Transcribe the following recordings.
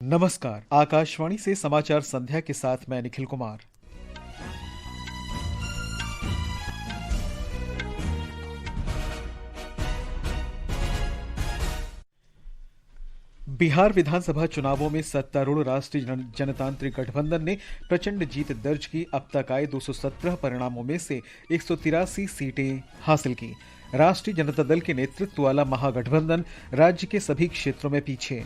नमस्कार, आकाशवाणी से समाचार संध्या के साथ मैं निखिल कुमार। बिहार विधानसभा चुनावों में सत्तारूढ़ राष्ट्रीय जनतांत्रिक गठबंधन ने प्रचंड जीत दर्ज की। अब तक आए 217 परिणामों में से 183 सीटें हासिल की। राष्ट्रीय जनता दल के नेतृत्व वाला महागठबंधन राज्य के सभी क्षेत्रों में पीछे।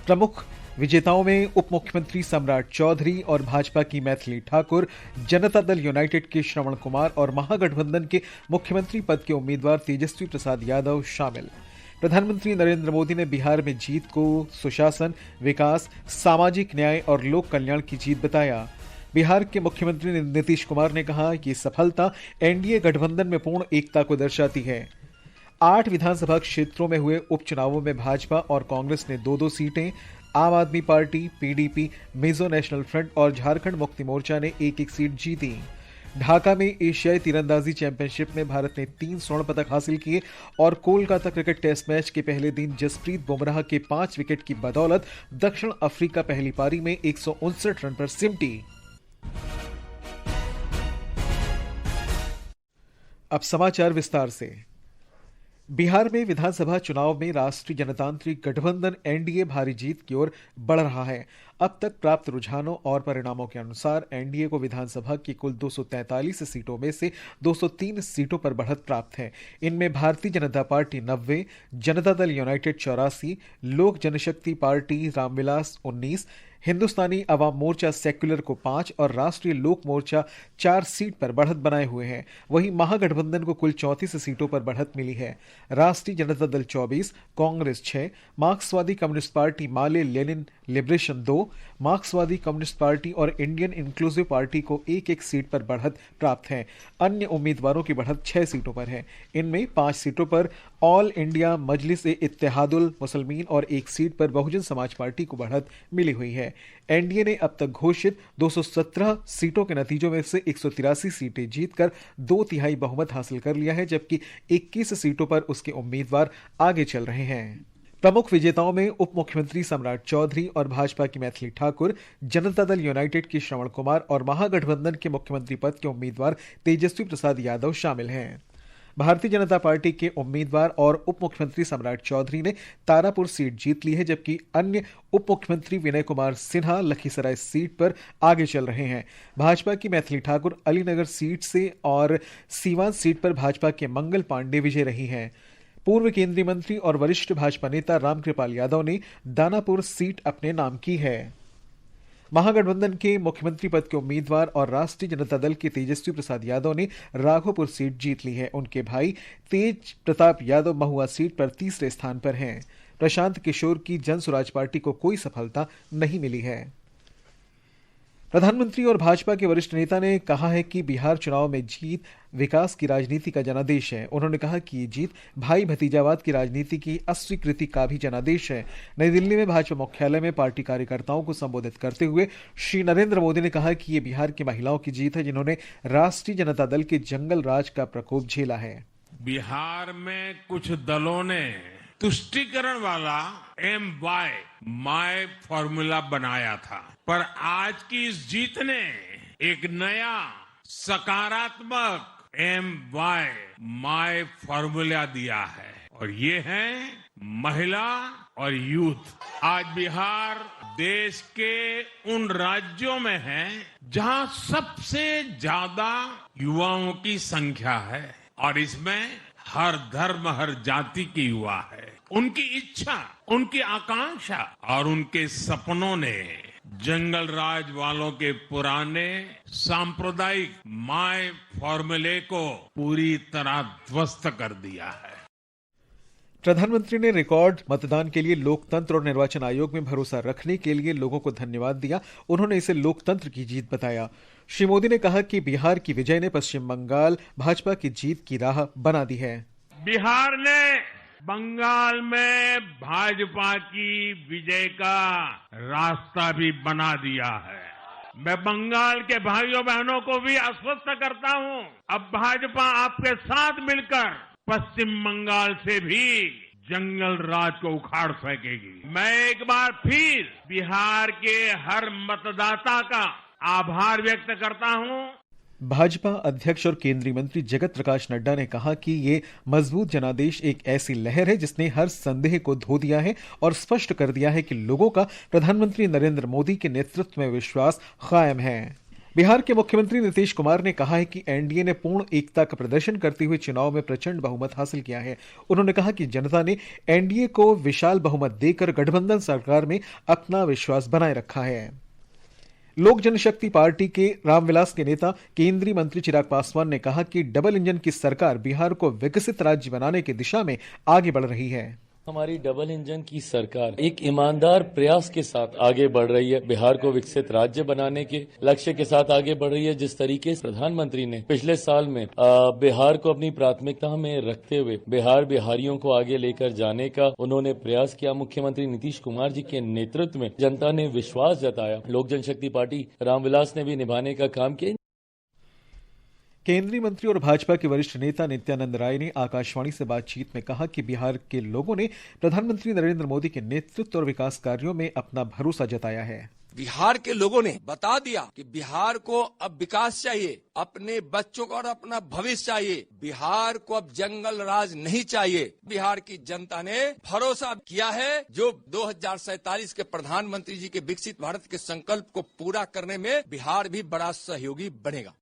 प्रमुख विजेताओं में उप मुख्यमंत्री सम्राट चौधरी और भाजपा की मैथिली ठाकुर, जनता दल यूनाइटेड के श्रवण कुमार और महागठबंधन के मुख्यमंत्री पद के उम्मीदवार तेजस्वी प्रसाद यादव शामिल। प्रधानमंत्री नरेंद्र मोदी ने बिहार में जीत को सुशासन, विकास, सामाजिक न्याय और लोक कल्याण की जीत बताया। बिहार के मुख्यमंत्री नीतीश कुमार ने कहा कि सफलता एनडीए गठबंधन में पूर्ण एकता को दर्शाती है। 8 विधानसभा क्षेत्रों में हुए उपचुनावों में भाजपा और कांग्रेस ने 2-2 सीटें, आम आदमी party, PDP, Mizo national front और झारखंड मुक्ति मोर्चा ने 1-1 सीट जीती। ढाका में एशियाई तीरंदाजी चैंपियनशिप में भारत ने 3 स्वर्ण पदक हासिल किए और कोलकाता क्रिकेट टेस्ट मैच के पहले दिन जसप्रीत बुमराह के 5 विकेट की बदौलत दक्षिण अफ्रीका पहली पारी में 159 रन पर सिमटी। अब समाचार विस्तार से। बिहार में विधानसभा चुनाव में राष्ट्रीय जनतांत्रिक गठबंधन एनडीए भारी जीत की ओर बढ़ रहा है। अब तक प्राप्त रुझानों और परिणामों के अनुसार एनडीए को विधानसभा की कुल 243 सीटों में से 203 सीटों पर बढ़त प्राप्त है। इनमें भारतीय जनता पार्टी 90, जनता दल यूनाइटेड 84, लोक जनशक्ति पार्टी रामविलास 19, हिंदुस्तानी अवाम मोर्चा सेक्युलर को 5 और राष्ट्रीय लोक मोर्चा 4 सीट पर बढ़त बनाए हुए हैं। वहीं महागठबंधन को कुल 34 सीटों पर बढ़त मिली है। राष्ट्रीय जनता दल 24, कांग्रेस 6, मार्क्सवादी कम्युनिस्ट पार्टी माले लेनिन लिबरेशन 2, मार्क्सवादी कम्युनिस्ट पार्टी और इंडियन इंक्लूसिव पार्टी को 1-1 सीट पर बढ़त प्राप्त है। अन्य उम्मीदवारों की बढ़त 6 सीटों पर है। इनमें 5 सीटों पर ऑल इंडिया मजलिस-ए-इत्तेहादुल मुसलमीन और 1 सीट पर बहुजन समाज पार्टी को बढ़त मिली हुई है। एनडीए ने अब तक घोषित 217 सीटों के नतीजों में से 183 सीटें जीतकर 2/3 बहुमत हासिल कर लिया है, जबकि 21 सीटों पर उसके उम्मीदवार आगे चल रहे हैं। प्रमुख विजेताओं में उप मुख्यमंत्री सम्राट चौधरी और भाजपा की मैथिली ठाकुर, जनता दल यूनाइटेड के श्रवण कुमार और महागठबंधन के मुख्यमंत्री पद के उम्मीदवार तेजस्वी प्रसाद यादव शामिल हैं। भारतीय जनता पार्टी के उम्मीदवार और उप मुख्यमंत्री सम्राट चौधरी ने तारापुर सीट जीत ली है, जबकि अन्य उप मुख्यमंत्री विनय कुमार सिन्हा लखीसराय सीट पर आगे चल रहे हैं। भाजपा की मैथिली ठाकुर अलीनगर सीट से और सीवान सीट पर भाजपा के मंगल पांडे विजय रही हैं। पूर्व केंद्रीय मंत्री और वरिष्ठ भाजपा नेता रामकृपाल यादव ने दानापुर सीट अपने नाम की है। महागठबंधन के मुख्यमंत्री पद के उम्मीदवार और राष्ट्रीय जनता दल के तेजस्वी प्रसाद यादव ने राघोपुर सीट जीत ली है। उनके भाई तेज प्रताप यादव महुआ सीट पर तीसरे स्थान पर हैं। प्रशांत किशोर की जन स्वराज पार्टी को कोई सफलता नहीं मिली है। प्रधानमंत्री और भाजपा के वरिष्ठ नेता ने कहा है कि बिहार चुनाव में जीत विकास की राजनीति का जनादेश है। उन्होंने कहा कि ये जीत भाई भतीजावाद की राजनीति की अस्वीकृति का भी जनादेश है। नई दिल्ली में भाजपा मुख्यालय में पार्टी कार्यकर्ताओं को संबोधित करते हुए श्री नरेंद्र मोदी ने कहा कि ये बिहार की महिलाओं की जीत है, जिन्होंने राष्ट्रीय जनता दल के जंगल राज का प्रकोप झेला है। बिहार में कुछ दलों ने तुष्टीकरण वाला MY माय फॉर्मूला बनाया था, पर आज की इस जीत ने एक नया सकारात्मक MY माय फॉर्मूला दिया है, और ये है महिला और यूथ। आज बिहार देश के उन राज्यों में है जहां सबसे ज्यादा युवाओं की संख्या है, और इसमें हर धर्म, हर जाति के युवा है। उनकी इच्छा, उनकी आकांक्षा और उनके सपनों ने जंगल राज वालों के पुराने सांप्रदायिक माय फॉर्मूले को पूरी तरह ध्वस्त कर दिया है। प्रधानमंत्री ने रिकॉर्ड मतदान के लिए लोकतंत्र और निर्वाचन आयोग में भरोसा रखने के लिए लोगों को धन्यवाद दिया। उन्होंने इसे लोकतंत्र की जीत बताया। श्री मोदी ने कहा कि बिहार की विजय ने पश्चिम बंगाल भाजपा की जीत की राह बना दी है। बिहार ने बंगाल में भाजपा की विजय का रास्ता भी बना दिया है। मैं बंगाल के भाइयों बहनों को भी आश्वस्त करता हूं, अब भाजपा आपके साथ मिलकर पश्चिम बंगाल से भी जंगल राज को उखाड़ फेंकेगी। मैं एक बार फिर बिहार के हर मतदाता का आभार व्यक्त करता हूं। भाजपा अध्यक्ष और केंद्रीय मंत्री जगत प्रकाश नड्डा ने कहा कि ये मजबूत जनादेश एक ऐसी लहर है जिसने हर संदेह को धो दिया है और स्पष्ट कर दिया है कि लोगों का प्रधानमंत्री नरेंद्र मोदी के नेतृत्व में विश्वास कायम है। बिहार के मुख्यमंत्री नीतीश कुमार ने कहा है कि एनडीए ने पूर्ण एकता का प्रदर्शन करते हुए चुनाव में प्रचंड बहुमत हासिल किया है। उन्होंने कहा कि जनता ने एनडीए को विशाल बहुमत देकर गठबंधन सरकार में अपना विश्वास बनाए रखा है। लोक जनशक्ति पार्टी के रामविलास के नेता केंद्रीय मंत्री चिराग पासवान ने कहा कि डबल इंजन की सरकार बिहार को विकसित राज्य बनाने की दिशा में आगे बढ़ रही है। हमारी डबल इंजन की सरकार एक ईमानदार प्रयास के साथ आगे बढ़ रही है। बिहार को विकसित राज्य बनाने के लक्ष्य के साथ आगे बढ़ रही है। जिस तरीके से प्रधानमंत्री ने पिछले साल में बिहार को अपनी प्राथमिकता में रखते हुए बिहारियों को आगे लेकर जाने का उन्होंने प्रयास किया, मुख्यमंत्री नीतीश कुमार जी के नेतृत्व में जनता ने विश्वास जताया। लोक जनशक्ति पार्टी रामविलास ने भी निभाने का काम किया। केंद्रीय मंत्री और भाजपा के वरिष्ठ नेता नित्यानंद राय ने आकाशवाणी से बातचीत में कहा कि बिहार के लोगों ने प्रधानमंत्री नरेंद्र मोदी के नेतृत्व और विकास कार्यों में अपना भरोसा जताया है। बिहार के लोगों ने बता दिया कि बिहार को अब विकास चाहिए, अपने बच्चों को और अपना भविष्य चाहिए। बिहार को अब जंगल राज नहीं चाहिए। बिहार की जनता ने भरोसा किया है जो 2047 के प्रधानमंत्री जी के विकसित भारत के संकल्प को पूरा करने में बिहार भी बड़ा सहयोगी बनेगा।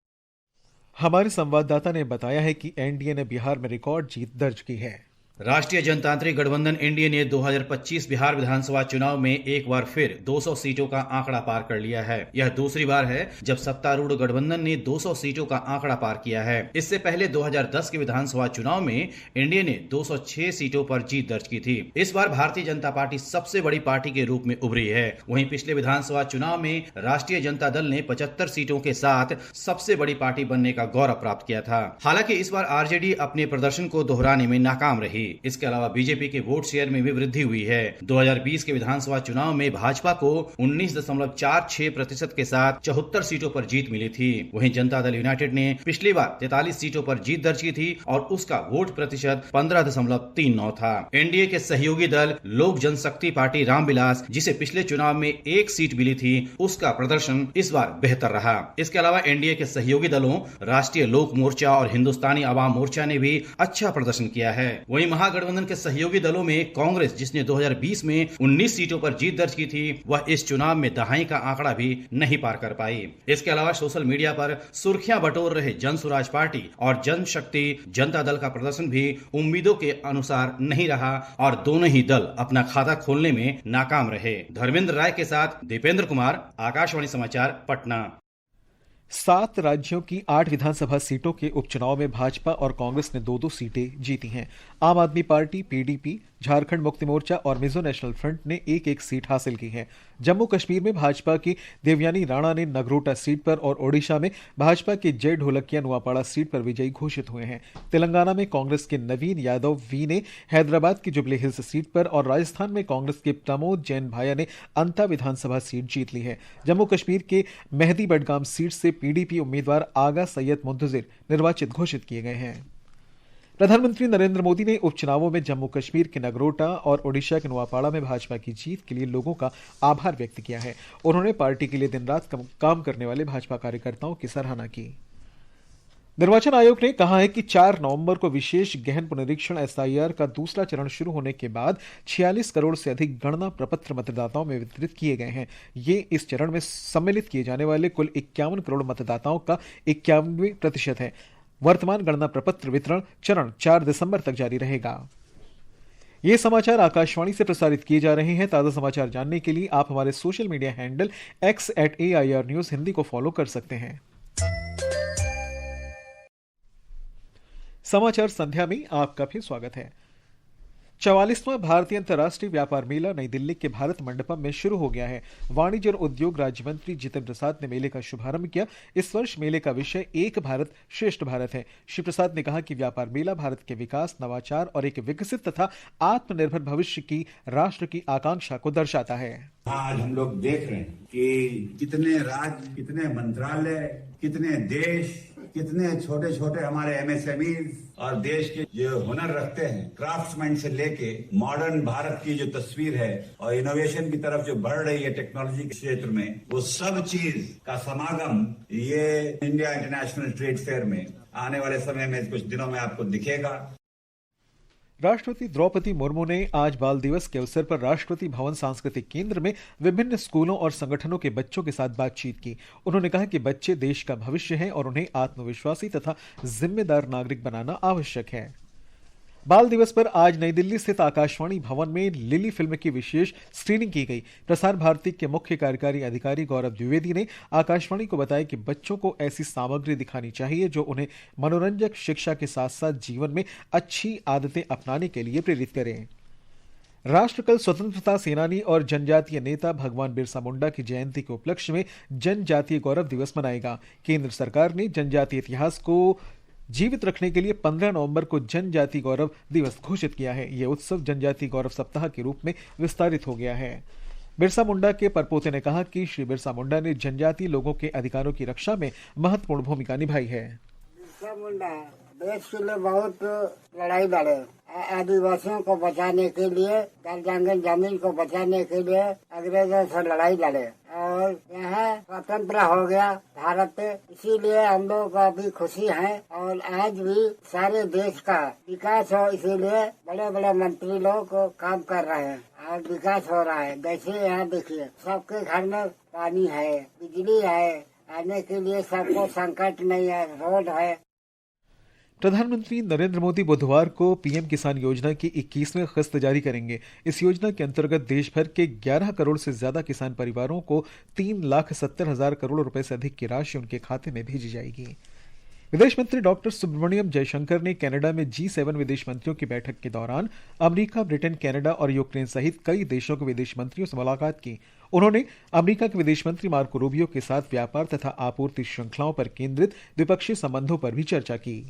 हमारे संवाददाता ने बताया है कि एनडीए ने बिहार में रिकॉर्ड जीत दर्ज की है। राष्ट्रीय जनतांत्रिक गठबंधन एनडीए ने 2025 बिहार विधानसभा चुनाव में एक बार फिर 200 सीटों का आंकड़ा पार कर लिया है। यह दूसरी बार है जब सत्तारूढ़ गठबंधन ने 200 सीटों का आंकड़ा पार किया है। इससे पहले 2010 के विधानसभा चुनाव में एनडीए ने 206 सीटों पर जीत दर्ज की थी। इस बार भारतीय जनता पार्टी सबसे बड़ी पार्टी के रूप में उभरी है। वहीं पिछले विधानसभा चुनाव में राष्ट्रीय जनता दल ने 75 सीटों के साथ सबसे बड़ी पार्टी बनने का गौरव प्राप्त किया था। हालांकि इस बार आरजेडी अपने प्रदर्शन को दोहराने में नाकाम रही। इसके अलावा बीजेपी के वोट शेयर में भी वृद्धि हुई है। 2020 के विधानसभा चुनाव में भाजपा को 19.46% के साथ 74 सीटों पर जीत मिली थी। वहीं जनता दल यूनाइटेड ने पिछली बार 43 सीटों पर जीत दर्ज की थी और उसका वोट प्रतिशत 15.39 था। एनडीए के सहयोगी दल लोक जनशक्ति पार्टी रामविलास, जिसे पिछले चुनाव में एक सीट मिली थी, उसका प्रदर्शन इस बार बेहतर रहा। इसके अलावा एनडीए के सहयोगी दलों राष्ट्रीय लोक मोर्चा और हिंदुस्तानी आवाम मोर्चा ने भी अच्छा प्रदर्शन किया है। वहीं महागठबंधन के सहयोगी दलों में कांग्रेस, जिसने 2020 में 19 सीटों पर जीत दर्ज की थी, वह इस चुनाव में दहाई का आंकड़ा भी नहीं पार कर पाई। इसके अलावा सोशल मीडिया पर सुर्खियां बटोर रहे जन स्वराज पार्टी और जनशक्ति जनता दल का प्रदर्शन भी उम्मीदों के अनुसार नहीं रहा और दोनों ही दल अपना खाता खोलने में नाकाम रहे। धर्मेंद्र राय के साथ दीपेंद्र कुमार, आकाशवाणी समाचार, पटना। 7 राज्यों की 8 विधानसभा सीटों के उपचुनाव में भाजपा और कांग्रेस ने 2-2 सीटें जीती हैं। आम आदमी पार्टी, पीडीपी, झारखंड मुक्ति मोर्चा और मिजो नेशनल फ्रंट ने एक सीट हासिल की है। जम्मू कश्मीर में भाजपा की देवयानी राणा ने नगरोटा सीट पर और ओडिशा में भाजपा के जय ढोलकिया नुआपाड़ा सीट पर विजयी घोषित हुए हैं। तेलंगाना में कांग्रेस के नवीन यादव वी ने हैदराबाद की जुबली हिल्स सीट पर और राजस्थान में कांग्रेस के प्रमोद जैन भाया ने अंता विधानसभा सीट जीत ली है। जम्मू कश्मीर के मेहदी बडगाम सीट से पीडीपी उम्मीदवार आगा सैयद मुंतजिर निर्वाचित घोषित किए गए हैं। प्रधानमंत्री नरेंद्र मोदी ने उपचुनावों में जम्मू कश्मीर के नगरोटा और ओडिशा के नुआपाड़ा में भाजपा की जीत के लिए लोगों का आभार व्यक्त किया है। उन्होंने पार्टी के लिए दिन रात काम करने वाले भाजपा कार्यकर्ताओं की सराहना की। निर्वाचन आयोग ने कहा है कि 4 नवंबर को विशेष गहन पुनरीक्षण एसआईआर का दूसरा चरण शुरू होने के बाद 46 करोड़ से अधिक गणना प्रपत्र मतदाताओं में वितरित किए गए हैं। ये इस चरण में सम्मिलित किए जाने वाले कुल 51 करोड़ मतदाताओं का 91% है। वर्तमान गणना प्रपत्र वितरण चरण 4 दिसंबर तक जारी रहेगा। ये समाचार आकाशवाणी से प्रसारित किए जा रहे हैं। ताजा समाचार जानने के लिए आप हमारे social media handle x@AIR News Hindi को फॉलो कर सकते हैं। समाचार संध्या में आपका फिर स्वागत है। 44वां भारतीय अंतर्राष्ट्रीय व्यापार मेला नई दिल्ली के भारत मंडपम में शुरू हो गया है। वाणिज्य और उद्योग राज्य मंत्री जितेंद्र प्रसाद ने मेले का शुभारंभ किया। इस वर्ष मेले का विषय एक भारत श्रेष्ठ भारत है। श्री प्रसाद ने कहा कि व्यापार मेला भारत के विकास, नवाचार और एक विकसित तथा आत्मनिर्भर भविष्य की राष्ट्र की आकांक्षा को दर्शाता है। आज हम लोग देख रहे हैं कि कितने राज्य, कितने मंत्रालय, कितने देश कितने छोटे छोटे हमारे एमएसएमई और देश के जो हुनर रखते हैं, क्राफ्ट्समैन से लेके मॉडर्न भारत की जो तस्वीर है और इनोवेशन की तरफ जो बढ़ रही है टेक्नोलॉजी के क्षेत्र में, वो सब चीज का समागम ये इंडिया इंटरनेशनल ट्रेड फेयर में आने वाले समय में कुछ दिनों में आपको दिखेगा। राष्ट्रपति द्रौपदी मुर्मू ने आज बाल दिवस के अवसर पर राष्ट्रपति भवन सांस्कृतिक केंद्र में विभिन्न स्कूलों और संगठनों के बच्चों के साथ बातचीत की। उन्होंने कहा कि बच्चे देश का भविष्य हैं और उन्हें आत्मविश्वासी तथा जिम्मेदार नागरिक बनाना आवश्यक है। बाल दिवस पर आज नई दिल्ली स्थित आकाशवाणी भवन में लिली फिल्म की विशेष स्क्रीनिंग की गई। प्रसार भारती के मुख्य कार्यकारी अधिकारी गौरव द्विवेदी ने आकाशवाणी को बताया कि बच्चों को ऐसी सामग्री दिखानी चाहिए जो उन्हें मनोरंजक शिक्षा के साथ साथ जीवन में अच्छी आदतें अपनाने के लिए प्रेरित करें। राष्ट्र कल स्वतंत्रता सेनानी और जनजातीय नेता भगवान बिरसा मुंडा की जयंती के उपलक्ष्य में जनजातीय गौरव दिवस मनाएगा। केंद्र सरकार ने जनजातीय इतिहास को जीवित रखने के लिए 15 नवंबर को जनजाति गौरव दिवस घोषित किया है। यह उत्सव जनजाति गौरव सप्ताह के रूप में विस्तारित हो गया है। बिरसा मुंडा के परपोते ने कहा कि श्री बिरसा मुंडा ने जनजाति लोगों के अधिकारों की रक्षा में महत्वपूर्ण भूमिका निभाई है। बिरसा मुंडा देश के लिए बहुत लड़ाई लड़े, आदिवासियों को बचाने के लिए, जंगल जमीन को बचाने के लिए अंग्रेजों से लड़ाई लड़े और यहाँ स्वतंत्र हो गया भारत। इसीलिए हम लोग को भी खुशी है और आज भी सारे देश का विकास हो, इसीलिए बड़े बड़े मंत्री लोग काम कर रहे हैं और विकास हो रहा है। जैसे यहाँ देखिए सबके घर में पानी है, बिजली है, आने के लिए सबको संकट नहीं है, रोड है। प्रधानमंत्री नरेंद्र मोदी बुधवार को पीएम किसान योजना की 21वीं किस्त जारी करेंगे। इस योजना के अंतर्गत देश भर के 11 करोड़ से ज्यादा किसान परिवारों को 3,70,000 करोड़ रुपए से अधिक की राशि उनके खाते में भेजी जाएगी। विदेश मंत्री डॉक्टर सुब्रमण्यम जयशंकर ने कनाडा में G7 विदेश मंत्रियों की बैठक के दौरान अमेरिका, ब्रिटेन, कनाडा और यूक्रेन सहित कई देशों के विदेश मंत्रियों से मुलाकात की। उन्होंने अमेरिका के विदेश मंत्री मार्को रूबियो के साथ व्यापार तथा आपूर्ति श्रृंखलाओं पर केंद्रित द्विपक्षीय संबंधों पर भी चर्चा की।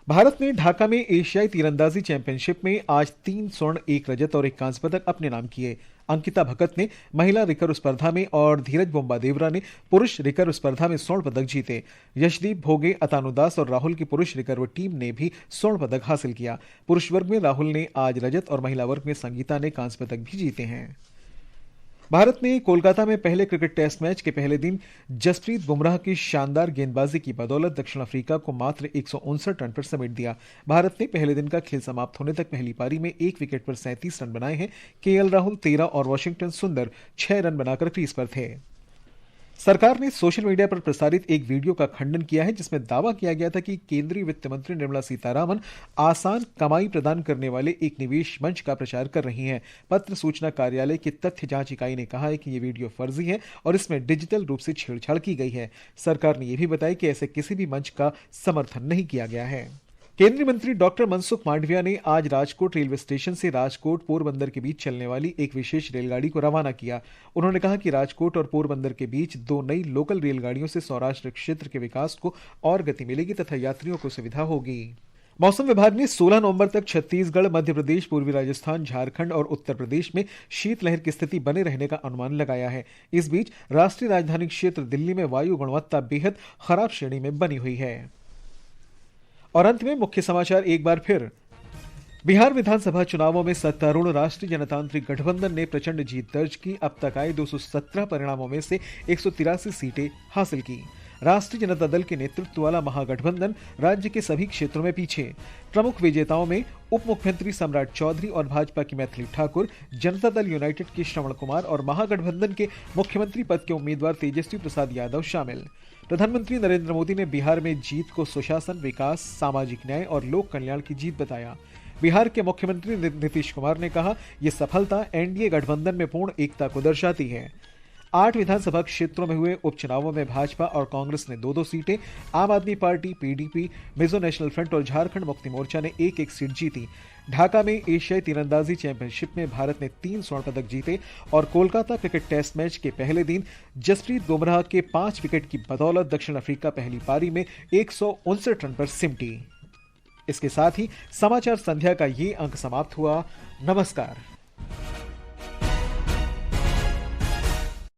भारत ने ढाका में एशियाई तीरंदाजी चैंपियनशिप में आज 3 स्वर्ण, 1 रजत और 1 कांस्य पदक अपने नाम किए। अंकिता भगत ने महिला रिकर्व स्पर्धा में और धीरज बोम्बादेवरा ने पुरुष रिकर्व स्पर्धा में स्वर्ण पदक जीते। यशदीप भोगे, अतानु दास और राहुल की पुरुष रिकर्व टीम ने भी स्वर्ण पदक हासिल किया। पुरुष वर्ग में राहुल ने आज रजत और महिला वर्ग में संगीता ने कांस्य पदक भी जीते हैं। भारत ने कोलकाता में पहले क्रिकेट टेस्ट मैच के पहले दिन जसप्रीत बुमराह की शानदार गेंदबाजी की बदौलत दक्षिण अफ्रीका को मात्र 159 रन पर समेट दिया। भारत ने पहले दिन का खेल समाप्त होने तक पहली पारी में 1 विकेट पर 37 रन बनाए हैं। केएल राहुल 13 और वाशिंगटन सुंदर 6 रन बनाकर क्रीज पर थे। सरकार ने सोशल मीडिया पर प्रसारित एक वीडियो का खंडन किया है जिसमें दावा किया गया था कि केंद्रीय वित्त मंत्री निर्मला सीतारामन आसान कमाई प्रदान करने वाले एक निवेश मंच का प्रचार कर रही हैं। पत्र सूचना कार्यालय की तथ्य जांच इकाई ने कहा है कि यह वीडियो फर्जी है और इसमें डिजिटल रूप से छेड़छाड़ की गई है। सरकार ने यह भी बताया कि ऐसे किसी भी मंच का समर्थन नहीं किया गया है। केंद्रीय मंत्री डॉक्टर मनसुख मांडविया ने आज राजकोट रेलवे स्टेशन से राजकोट पोरबंदर के बीच चलने वाली एक विशेष रेलगाड़ी को रवाना किया। उन्होंने कहा कि राजकोट और पोरबंदर के बीच 2 नई लोकल रेलगाड़ियों से सौराष्ट्र क्षेत्र के विकास को और गति मिलेगी तथा यात्रियों को सुविधा होगी। मौसम विभाग ने 16 नवंबर तक छत्तीसगढ़, मध्य प्रदेश, पूर्वी राजस्थान, झारखंड और उत्तर प्रदेश में शीतलहर की स्थिति बने रहने का अनुमान लगाया है। इस बीच राष्ट्रीय राजधानी क्षेत्र दिल्ली में वायु गुणवत्ता बेहद खराब श्रेणी में बनी हुई है। और अंत में मुख्य समाचार एक बार फिर। बिहार विधानसभा चुनावों में सत्तारूढ़ राष्ट्रीय जनतांत्रिक गठबंधन ने प्रचंड जीत दर्ज की। अब तक आए 217 परिणामों में से 183 सीटें हासिल की। राष्ट्रीय जनता दल के नेतृत्व वाला महागठबंधन राज्य के सभी क्षेत्रों में पीछे। प्रमुख विजेताओं में उप मुख्यमंत्री सम्राट चौधरी और भाजपा की मैथिली ठाकुर, जनता दल यूनाइटेड के श्रवण कुमार और महागठबंधन के मुख्यमंत्री पद के उम्मीदवार तेजस्वी प्रसाद यादव शामिल। प्रधानमंत्री नरेंद्र मोदी ने बिहार में जीत को सुशासन, विकास, सामाजिक न्याय और लोक कल्याण की जीत बताया। बिहार के मुख्यमंत्री नीतीश कुमार ने कहा, यह सफलता एनडीए गठबंधन में पूर्ण एकता को दर्शाती है। 8 विधानसभा क्षेत्रों में हुए उपचुनावों में भाजपा और कांग्रेस ने 2-2 सीटें, आम आदमी party, PDP, Mizo national front और झारखंड मुक्ति मोर्चा ने 1-1 सीट जीती। ढाका में एशियाई तीरंदाजी चैंपियनशिप में भारत ने 3 स्वर्ण पदक जीते और कोलकाता क्रिकेट टेस्ट मैच के पहले दिन जसप्रीत बुमराह के 5 विकेट की बदौलत दक्षिण अफ्रीका पहली पारी में 159 रन पर सिमटी। इसके साथ ही समाचार संध्या का ये अंक समाप्त हुआ। नमस्कार।